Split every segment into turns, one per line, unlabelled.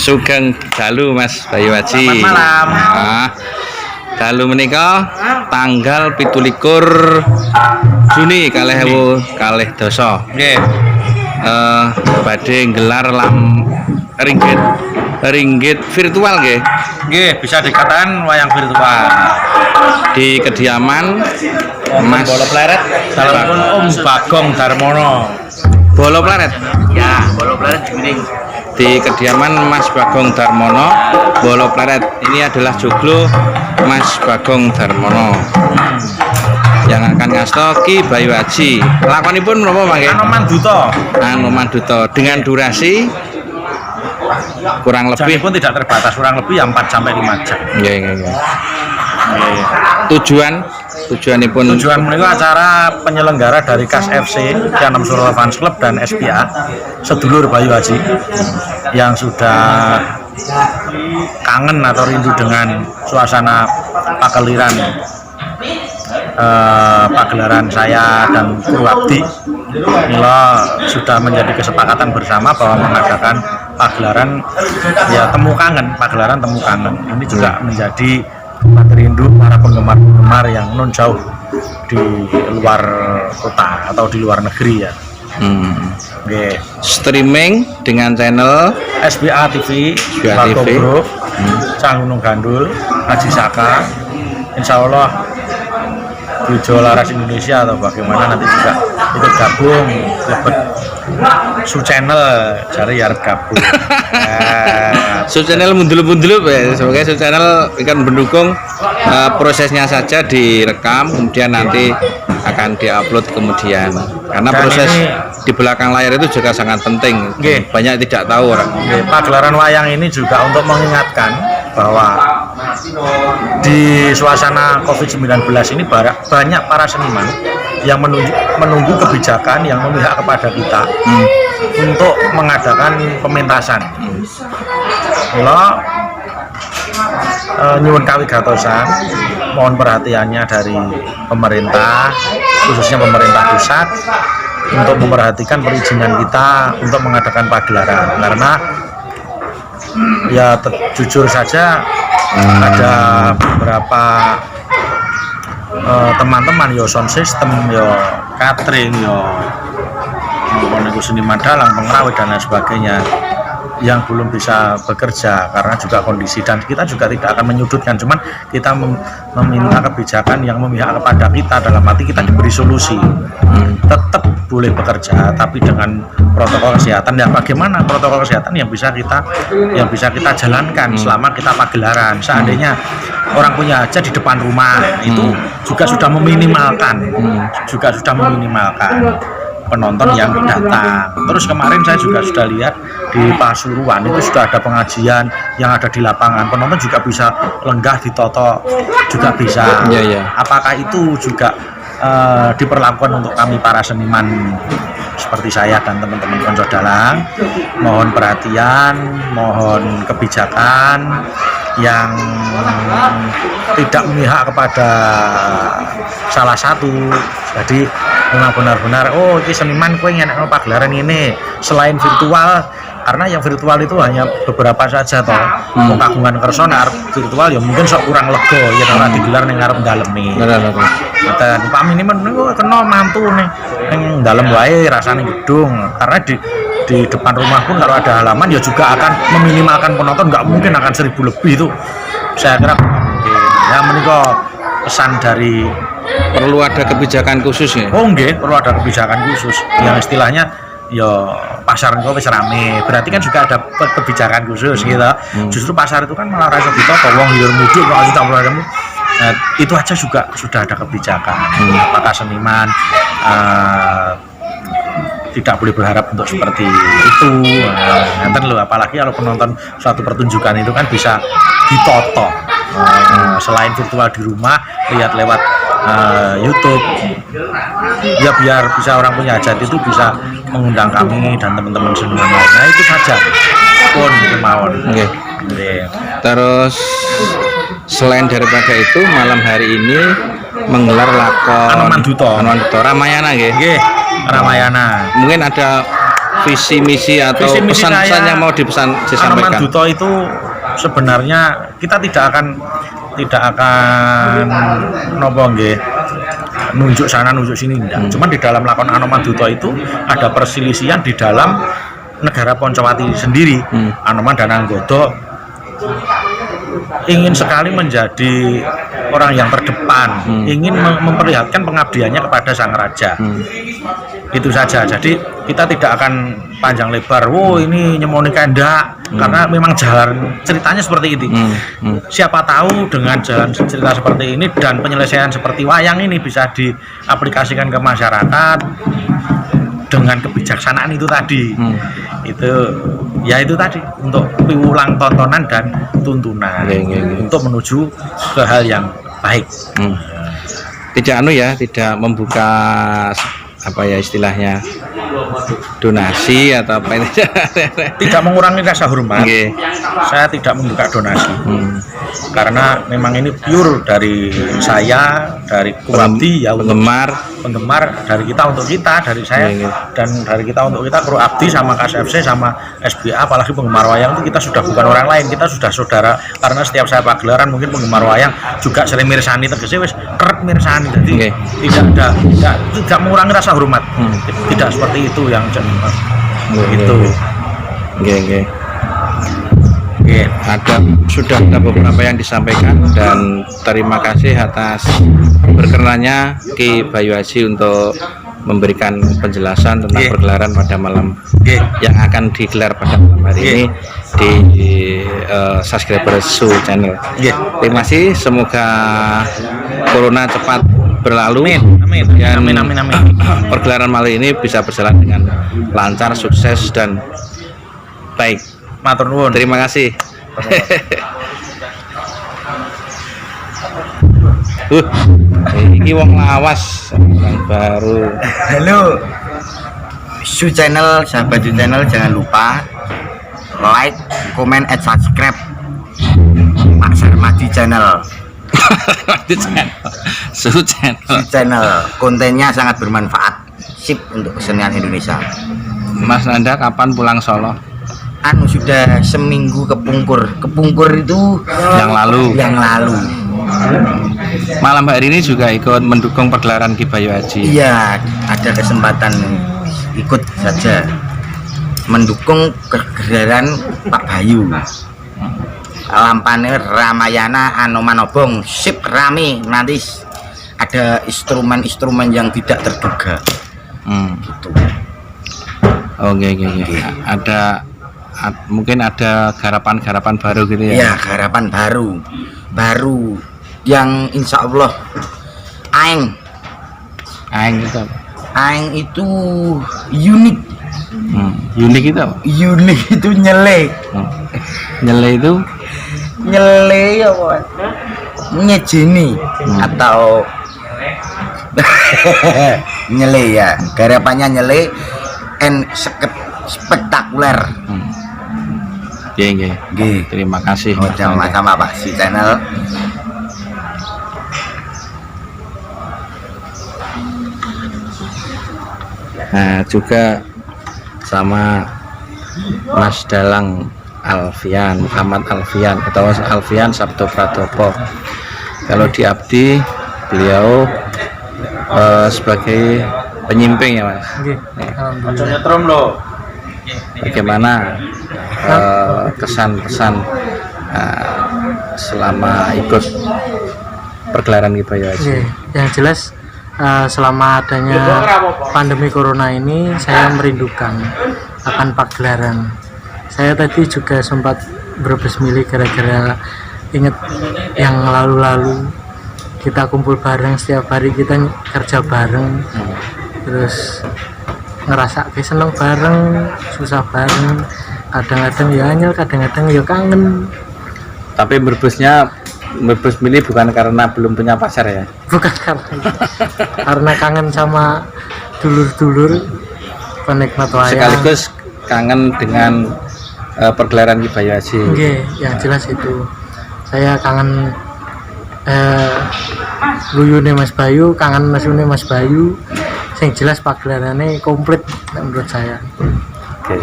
Sugeng dalu Mas Bayu Haji.
Selamat malam.
Nah, dalu menika tanggal 17 Juni kalih doso.
Nggih.
Badhe nggelar ringgit virtual nggih.
Nggih, bisa dikatakan wayang virtual.
Di kediaman Mas
Bolo Pleret, salamipun Om Bagong Darmono.
Bolo Pleret.
Ya, Bolo Pleret Jumining.
Di kediaman Mas Bagong Darmono, Bolo Pleret. Ini adalah joglo Mas Bagong Darmono yang akan ngasto Ki Bayu Haji. Lakonipun menapa mangke?
Anoman Duto.
Anoman Duto dengan durasi kurang lebih
pun tidak terbatas, kurang lebih ya 4 sampai 5 jam.
Iya. Tujuanipun
menika acara penyelenggara dari KAS FC, Kianem Suro Fans Club dan SPA sedulur Bayu Haji yang sudah kangen atau rindu dengan suasana pagelaran saya dan Purwabdi. Mila sudah menjadi kesepakatan bersama bahwa mengadakan pagelaran pagelaran temu kangen. Ini juga menjadi rindu para penggemar yang non jauh di luar kota atau di luar negeri ya.
Streaming dengan channel
SBA TV, Bro, Canggunung Gandul, Haji Saka, Insya Allah Bujo Laras Indonesia atau bagaimana nanti juga ikut gabung lebet Su Channel cari ya gabung.
Su Channel mundul ya, sebagai Su Channel akan mendukung prosesnya saja direkam kemudian nanti akan diupload kemudian, karena dan proses di belakang layar itu juga sangat penting. Banyak tidak tahu orang.
Pagelaran wayang ini juga untuk mengingatkan bahwa di suasana COVID-19 ini banyak para seniman yang menunggu kebijakan yang memihak kepada kita untuk mengadakan pementasan. Nyuwun kawigatosan, mohon perhatiannya dari pemerintah, khususnya pemerintah pusat, untuk memperhatikan perizinan kita untuk mengadakan pagelaran, karena ya jujur saja ada beberapa teman-teman yo sound system, yo catering, yo seniman dalang, pengrawit dan lain sebagainya yang belum bisa bekerja karena juga kondisi, dan kita juga tidak akan menyudutkan, cuman kita meminta kebijakan yang memihak kepada kita, dalam arti kita diberi solusi. Tetap boleh bekerja tapi dengan protokol kesehatan. Dan bagaimana protokol kesehatan yang bisa kita jalankan selama kita pagelaran. Seandainya orang punya aja di depan rumah itu juga sudah meminimalkan penonton yang datang. Terus kemarin saya juga sudah lihat di Pasuruan itu sudah ada pengajian yang ada di lapangan, penonton juga bisa lenggah ditoto juga bisa. Apakah itu juga diperlakukan untuk kami para seniman seperti saya dan teman-teman konco dalang? Mohon perhatian, mohon kebijakan yang tidak memihak kepada salah satu. Jadi memang benar-benar ini seniman kowe nyenek pagelaran ini selain virtual, karena yang virtual itu hanya beberapa saja toh. Kagungan kersa nek virtual ya mungkin sok kurang lega ya ora digelar ning ngarep daleme. Dan upami ini niku kena mantu ning dalem wae rasane gedung, karena di depan rumah pun kalau ada halaman ya juga akan meminimalkan penonton, nggak mungkin akan 1000 lebih itu. Saya kira mungkin. Ya menika pesan dari
perlu ada kebijakan khusus ya.
Perlu ada kebijakan khusus yang istilahnya ya pasar itu wis rame, berarti kan juga ada kebijakan khusus gitu. Justru pasar itu kan malah rasa ditoto wong liur mudik kok campur adem. Nah, itu aja juga sudah ada kebijakan. Apakah seniman tidak boleh berharap untuk seperti itu. Apalagi kalau penonton suatu pertunjukan itu kan bisa ditoto. Selain virtual di rumah, lihat lewat YouTube ya, biar bisa orang punya hajat itu bisa mengundang kami dan teman-teman seniman lainnya. Itu saja pun kemauan.
Terus selain daripada itu, malam hari ini menggelar lakon
Anoman Duto
Ramayana nggih.
Ramayana.
Mungkin ada visi misi atau
Visi misi
pesan-pesan
saya,
yang mau dipesan
Anoman
disampaikan?
Duto itu sebenarnya kita tidak akan nopo nggih nunjuk sana nunjuk sini enggak. Cuman di dalam lakon Anoman Duto itu ada perselisihan di dalam negara Poncowati sendiri. Anoman dan Anggodo ingin sekali menjadi orang yang terdepan, ingin memperlihatkan pengabdiannya kepada sang raja. Itu saja. Jadi kita tidak akan panjang lebar. Wow, ini nyemoni kandak, karena memang jalan ceritanya seperti itu. Siapa tahu dengan jalan cerita seperti ini dan penyelesaian seperti wayang ini bisa diaplikasikan ke masyarakat dengan kebijaksanaan itu tadi. Itu ya itu tadi untuk piwulang tontonan dan tuntunan untuk menuju ke hal yang baik.
Tidak tidak membuka apa ya istilahnya donasi atau apa ini.
Tidak mengurangi rasa hormat. Saya tidak membuka donasi karena memang ini pure dari saya, dari Abdi ya, penggemar dari kita untuk kita, dari saya dan dari kita untuk kita, kru Abdi sama KSFC sama SBA. Apalagi penggemar wayang itu kita sudah bukan orang lain, kita sudah saudara, karena setiap saya pagelaran mungkin penggemar wayang juga sering mirsani, tegese wis kerep mirsani. Jadi tidak mengurangi rasa hormat. Tidak seperti itu yang itu.
Sudah ada beberapa yang disampaikan dan terima kasih atas berkenannya Ki Bayu Haji untuk memberikan penjelasan tentang pergelaran pada malam yang akan digelar pada malam hari ini di subscriber Su channel. Terima kasih, semoga corona cepat berlalu. Amin. Pergelaran malam ini bisa berjalan dengan lancar, sukses dan baik.
Matur nuwun.
Terima kasih. Ini wong lawas yang baru.
Halo Su channel, sahabat Su channel, jangan lupa like, comment, and subscribe Pak Sarmadi channel.
Su channel.
Kontennya sangat bermanfaat, sip untuk kesenian Indonesia.
Mas Nanda kapan pulang Solo?
Sudah seminggu kepungkur itu
yang lalu. Malam hari ini juga ikut mendukung pergelaran Ki Bayu Haji.
Iya, ada kesempatan ikut saja mendukung pergelaran Pak Bayu. Lampane Ramayana Anoman Obong, sip rame, nanti ada instrumen-instrumen yang tidak terduga. Gitu.
Oke. Mungkin ada garapan baru gitu ya?
Ya, garapan baru yang insya Allah Aeng itu unik.
Unik itu apa?
Unik itu nyele.
Nyele itu?
Nyele apa? Nyejeni atau nyele ya. Garapannya nyele and spektakuler.
Terima kasih.
Sama-sama Pak Su channel.
Nah, juga sama Mas Dalang Alfian, Muhammad Alfian atau Alfian Sabto Pratopo. Kalau di Abdi beliau sebagai penyimping ya Mas. Bagaimana kesan-pesan selama ikut pergelaran Ki Bayu Haji?
Yang jelas selama adanya pandemi corona ini saya merindukan akan pagelaran. Saya tadi juga sempat berbesmili gara-gara ingat yang lalu-lalu kita kumpul bareng, setiap hari kita kerja bareng, terus ngerasa seneng bareng, susah bareng, kadang-kadang ya anyel, kadang-kadang ya kangen.
Tapi berbus milih bukan karena belum punya pacar ya?
Bukan karena kangen sama dulur-dulur penikmat wayang. Sekaligus
kangen dengan pergelaran Ki Bayu Haji.
Yang jelas itu saya kangen guyune Mas Bayu, kangen mesune Mas Bayu. Yang jelas pagelarannya komplit menurut saya.
Oke.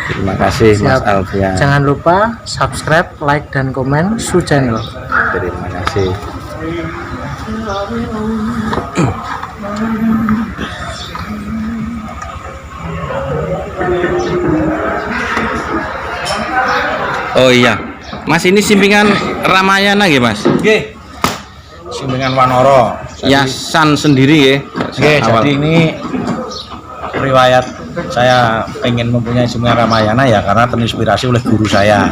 Terima kasih Mas
Siap.
Alfian.
Jangan lupa subscribe, like, dan komen Su Channel.
Terima kasih. Oh iya, Mas ini simpingan Ramayana nggih Mas?
Nggih. Simpingan Wanara.
Yasan sendiri ya?
Oke, jadi ini riwayat saya pengen mempunyai simpingan Ramayana ya karena terinspirasi oleh guru saya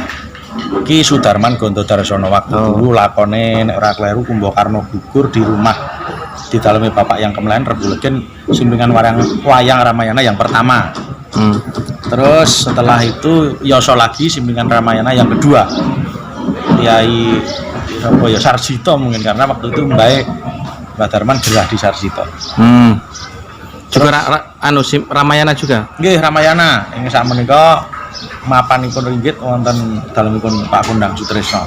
Ki Sudarman Gonto Darsono. Waktu dulu lakone nek ora kleru Kumbakarna gugur di rumah di dalamnya bapak yang kemelayan rebulegen simpingan wayang Ramayana yang pertama. Terus setelah itu Yoso lagi simpingan Ramayana yang kedua Kiai apa ya Sarjito mungkin karena waktu itu Mbak Darman gerah di Sarjito.
Juga Ramayana juga.
Nggih Ramayana ing sak menika mapanipun ringgit wonten dalemipun Pak Kundang Sutrisno.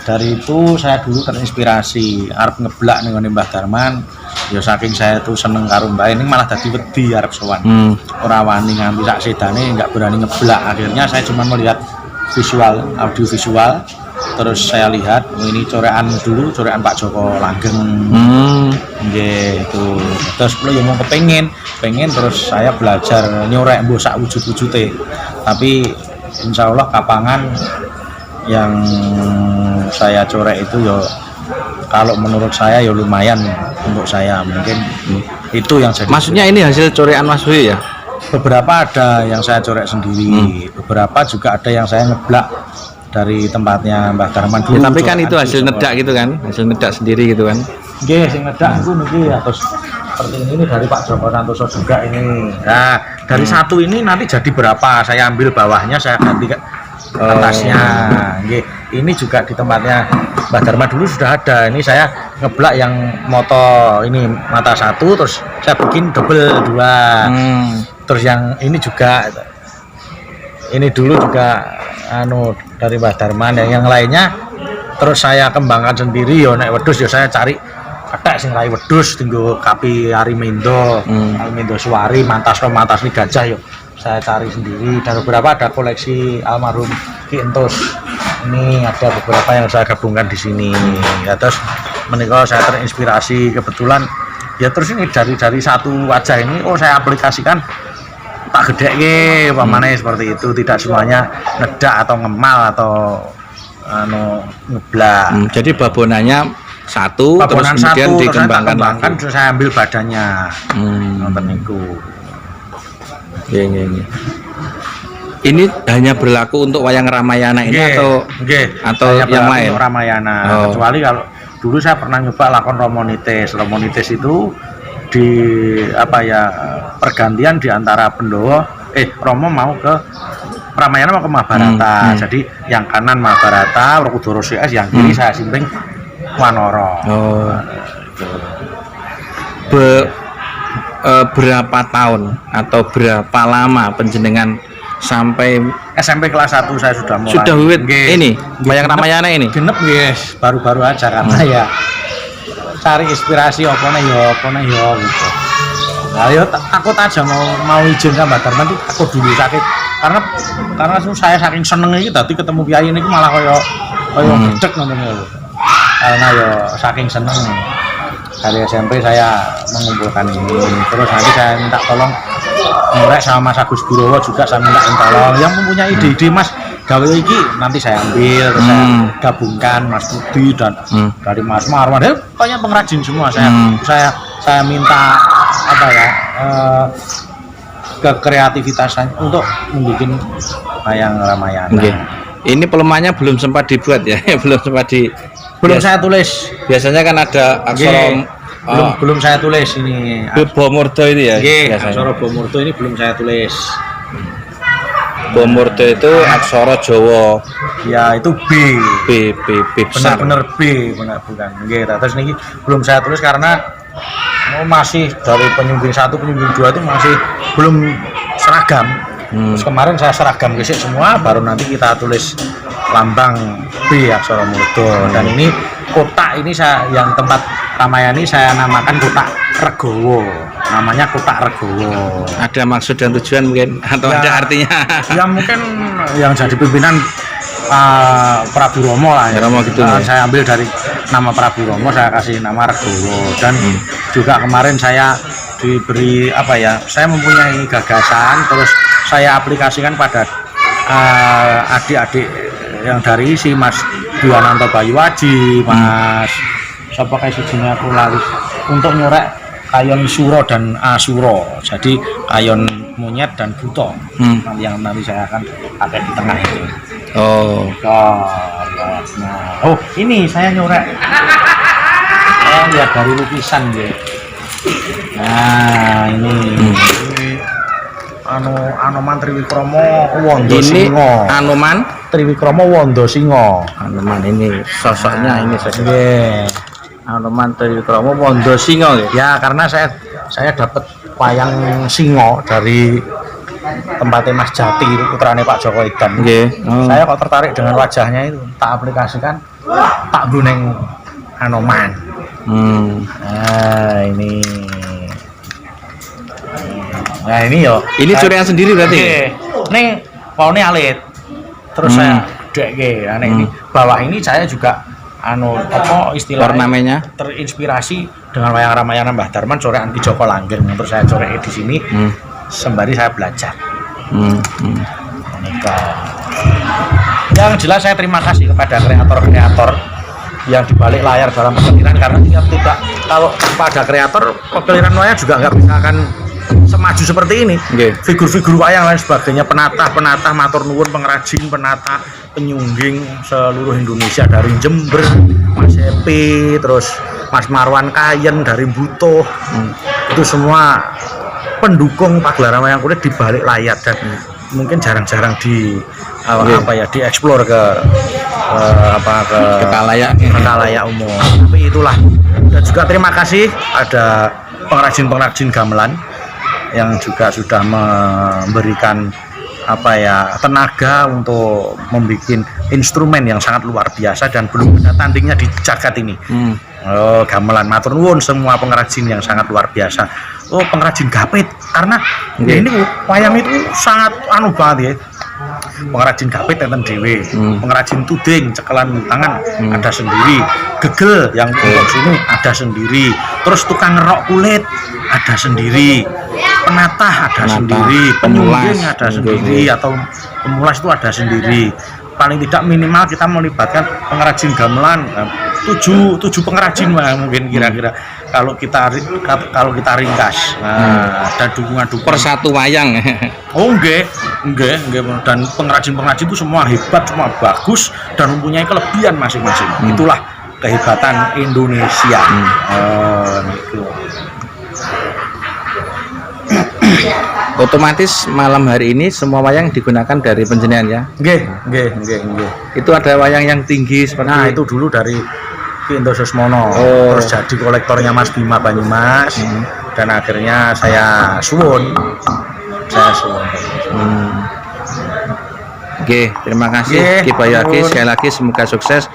Dari itu saya dulu terinspirasi arep ngeblak ning ngene Mbah Darman. Ya saking saya tuh seneng karo Mbah ini malah dadi wedi arep sowan. Ora wani nganti sak sedane enggak berani ngeblak. Akhirnya saya cuma melihat visual, audio visual. Terus saya lihat ini corekan dulu, corekan Pak Joko Langgeng. Nggih itu. Terus kula ya mau pengen terus saya belajar nyorek mbok sak wujud-wujude. Tapi insya Allah kapangan yang saya corek itu ya kalau menurut saya ya lumayan untuk saya mungkin itu yang jadi.
Maksudnya ini hasil corekan Mas Wi ya?
Beberapa ada yang saya corek sendiri, beberapa juga ada yang saya ngeblak dari tempatnya Mbah Darman dulu.
Ya, tapi kan itu hasil nedak gitu kan, hasil nedak sendiri gitu kan.
Nggih, sing nedak niku niki ya terus seperti ini dari Pak Joko Santoso juga ini. Nah, dari satu ini nanti jadi berapa? Saya ambil bawahnya, saya ganti ke atasnya. Nggih, ini juga di tempatnya Mbah Darman dulu sudah ada. Ini saya ngeblak yang moto ini mata satu, terus saya bikin double dua. Terus yang ini juga, ini dulu juga dari Mbah Darman, yang lainnya terus saya kembangkan sendiri. Yo nek wedhus yo saya cari kathek sing rai wedhus tinggo Kapi Arimendo, Arimendo Suwari, mantasni gajah yo saya cari sendiri. Dan beberapa ada koleksi almarhum Ki Entus. Ini ada beberapa yang saya gabungkan di sini. Ya terus menika saya terinspirasi kebetulan ya terus ini dari satu wajah ini saya aplikasikan tak gede pamane seperti itu, tidak semuanya nedak atau ngemal atau ngeblak.
Jadi babonannya satu,
babonan
terus kemudian
satu,
dikembangkan
terus saya ambil badannya. Nonton niku.
Ini hanya berlaku untuk wayang Ramayana ini atau yang lain?
Ramayana. Kecuali kalau dulu saya pernah nyoba lakon Romonites. Romonites itu di pergantian di antara Pendowo Romo mau ke Ramayana mau ke Mahabharata. Jadi yang kanan Mahabharata, Werkudara CS, yang kiri saya simping Wanara.
Berapa tahun atau berapa lama penjenengan sampai
SMP kelas 1 saya sudah mulai.
Sudah wiwit ini wayang Ramayana ini.
Genep guys, baru-baru aja karena ya cari inspirasi apa nih ya gitu. Nah, yo takut aja mau izin sama Mbak Darman itu takut dulu sakit karena saya saking seneng ini tadi ketemu kiai ini malah koyo gedek nontonnya lho. Karena yo saking seneng dari SMP saya mengumpulkan ini, terus nanti saya minta tolong ngorek sama Mas Agus Gurowo juga saya minta tolong yang mempunyai ide-ide Mas gawe iki nanti saya ambil terus saya gabungkan Mas Budi dan dari Mas Marwan pokoknya pengrajin semua saya minta kekreativitasan untuk membuat wayang Ramayana.
Ini pelemahannya belum sempat dibuat ya, belum
saya tulis.
Biasanya kan ada aksara
belum saya tulis ini.
Bomurdo itu ya.
Aksara Bomurdo ini belum saya tulis.
Bomurdo itu aksara Jawa.
Ya itu B
besar.
Benar B, bukan. Terus ini belum saya tulis karena masih dari penyungging 1 penyungging 2 itu masih belum seragam. Terus kemarin saya seragam gesek semua, baru nanti kita tulis lambang B aksara Murdo. Dan ini kotak ini yang tempat Ramayana ini saya namakan kotak Regowo. namanya Kotak Regowo.
Ada maksud dan tujuan mungkin atau
Ya.
ada artinya?
Ya mungkin yang jadi pimpinan Prabu Romo lah ya.
Romo gitu ya.
Saya ambil dari nama Prabu Romo, saya kasih nama Regowo. Dan juga kemarin saya diberi apa ya, saya mempunyai gagasan, terus saya aplikasikan pada adik-adik yang dari si Mas Dwananto Bayuwaji, Mas siapa kayak sejenis aku lalu, untuk nyorek kayon suro dan asuro, jadi kayon monyet dan buto yang nanti saya akan pakai di tengah itu.
Oh,
Oh ini saya nyorek, saya lihat dari lukisan ya. Nah ini Anoman Triwikromo Wondo
ini
Singo.
Anoman
Triwikromo Wondo Singo.
Anoman ini sosoknya ini sosoknya.
Yeah.
Anoman Triwikromo Wondo Singo ya.
Ya karena saya dapat wayang singo dari tempatnya Mas Jati, putrane Pak Joko Idan.
Nggih. Oh.
Saya kok tertarik dengan wajahnya itu, tak aplikasikan, tak guneng Anoman. Nah ini. Nah ini yo.
Ini curian sendiri berarti.
Ning paune alit. Terus saya dek ini bawah ini saya juga apa istilahnya
Ornamennya
terinspirasi dengan wayang Ramayana Mbah Darman corekan Ki Joko Langgeng. Terus saya coret di sini sembari saya belajar. Yang jelas saya terima kasih kepada kreator-kreator yang dibalik layar dalam pekeliran, karena tidak kalau tanpa ada kreator pekeliran wayang juga nggak bisa akan semaju seperti ini. Figur-figur wayang lain sebagainya, penatah matur nuwun, pengrajin, penata, penyungging seluruh Indonesia dari Jember, Mas Epi, terus Mas Marwan Kayen dari Butuh, itu semua pendukung pagelaran wayang kulit di balik layar dan mungkin jarang-jarang dieksplor ke kalayak umum. Tapi itulah. Dan juga terima kasih ada pengrajin gamelan yang juga sudah memberikan tenaga untuk membuat instrumen yang sangat luar biasa dan belum ada tandingnya di jagat ini. Gamelan matur nuwun semua pengrajin yang sangat luar biasa. Pengrajin gapit, karena ya ini wayang itu sangat banget ya. Pengrajin gapit enten dhewe, pengrajin tuding cekelan tangan ada sendiri, gegel yang untuk sini ada sendiri, terus tukang ngerok kulit ada sendiri, penatah ada sendiri, penyungging ada sendiri, atau pemulas itu ada sendiri. Paling tidak minimal kita melibatkan pengrajin gamelan 7 pengrajin mungkin kira-kira kalau kita ringkas. Dan dukungan
per satu wayang.
Enggak. Dan pengrajin itu semua hebat, semua bagus dan mempunyai kelebihan masing-masing. Itulah kehebatan Indonesia. Gitu.
Otomatis malam hari ini semua wayang digunakan dari penjenengan ya.
Nggih.
Itu ada wayang yang tinggi seperti
itu dulu dari Ki Indo Susmono. Terus jadi kolektornya Mas Bima Banyumas. Dan akhirnya saya suwun.
Oke, terima kasih Ki Bayuaki, sekali lagi semoga sukses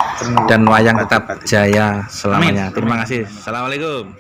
dan wayang tetap jaya selamanya. Terima kasih. Assalamualaikum.